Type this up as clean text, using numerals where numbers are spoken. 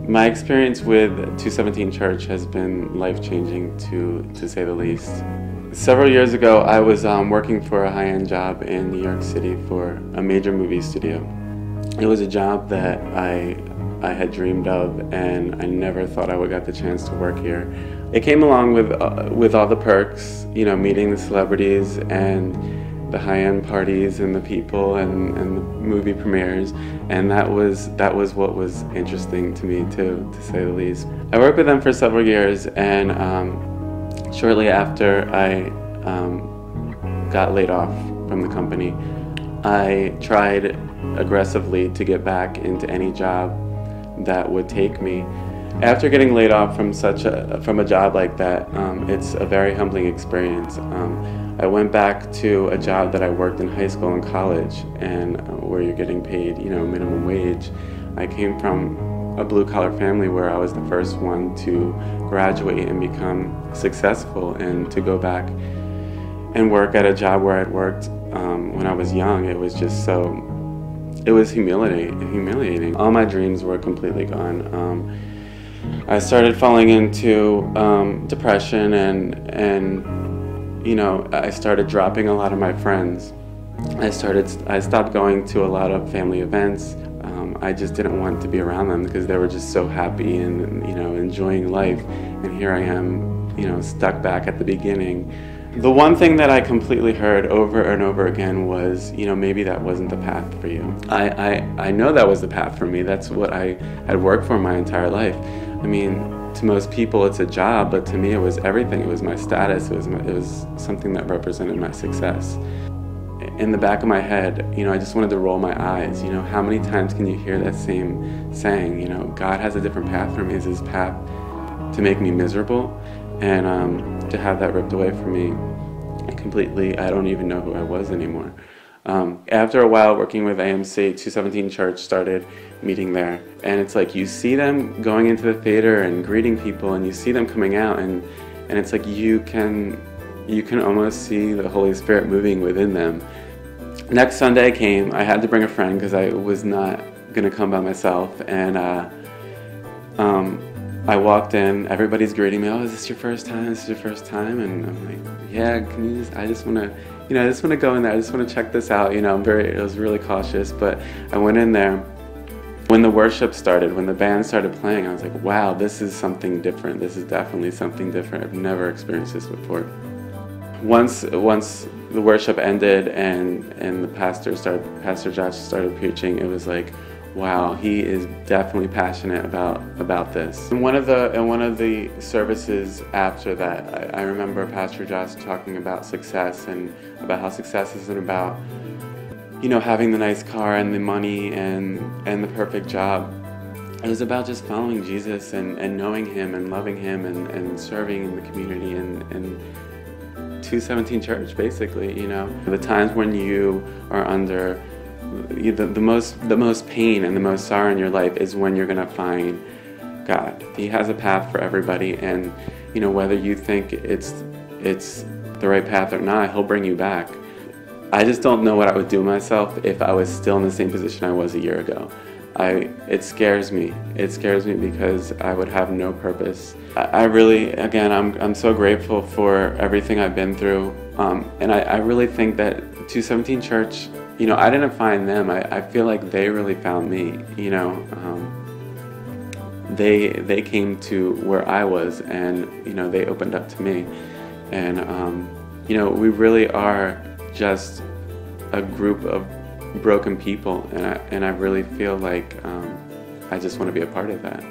My experience with 217 Church has been life-changing to say the least. Several years ago, I was working for a high-end job in New York City for a major movie studio. It was a job that I had dreamed of, and I never thought I would get the chance to work here. It came along with all the perks, you know, meeting the celebrities and the high-end parties and the people and the movie premieres, and that was what was interesting to me to say the least. I worked with them for several years, and shortly after I got laid off from the company, I tried aggressively to get back into any job that would take me. After getting laid off from a job like that, it's a very humbling experience. I went back to a job that I worked in high school and college, and where you're getting paid, you know, minimum wage. I came from a blue-collar family where I was the first one to graduate and become successful, and to go back and work at a job where I'd worked when I was young, it was just it was humiliating. All my dreams were completely gone. I started falling into depression, and you know, I started dropping a lot of my friends. I stopped going to a lot of family events. I just didn't want to be around them because they were just so happy and, you know, enjoying life. And here I am, you know, stuck back at the beginning. The one thing that I completely heard over and over again was, you know, maybe that wasn't the path for you. I know that was the path for me. That's what I had worked for my entire life. I mean, to most people it's a job, but to me it was everything. It was my status. It was something that represented my success. In the back of my head, you know, I just wanted to roll my eyes. You know, how many times can you hear that same saying, you know, God has a different path for me. Is his path to make me miserable? And to have that ripped away from me completely, I don't even know who I was anymore. After a while working with AMC, 217 Church started meeting there, and it's like you see them going into the theater and greeting people, and you see them coming out, and it's like you can almost see the Holy Spirit moving within them. Next Sunday came. I had to bring a friend because I was not gonna come by myself, and I walked in, everybody's greeting me, oh, is this your first time? This is your first time? And I'm like, yeah, I just want to go in there, I just want to check this out, you know, I was really cautious, but I went in there. When the worship started, when the band started playing, I was like, wow, this is something different. This is definitely something different. I've never experienced this before. Once the worship ended and the Pastor Josh started preaching, it was like, wow, he is definitely passionate about this. In one of the services after that, I remember Pastor Josh talking about success, and about how success isn't about, you know, having the nice car and the money and the perfect job. It was about just following Jesus and knowing him and loving him and serving in the community and 217 Church, basically, you know. The times when you are under the most pain and the most sorrow in your life is when you're gonna find God. He has a path for everybody, and you know, whether you think it's the right path or not, he'll bring you back. I just don't know what I would do myself if I was still in the same position I was a year ago. It scares me. It scares me because I would have no purpose. I really, again, I'm so grateful for everything I've been through, and I really think that 217 Church, you know, I didn't find them. I feel like they really found me. You know, they came to where I was, and you know, they opened up to me, and you know, we really are just a group of broken people, and I really feel like I just want to be a part of that.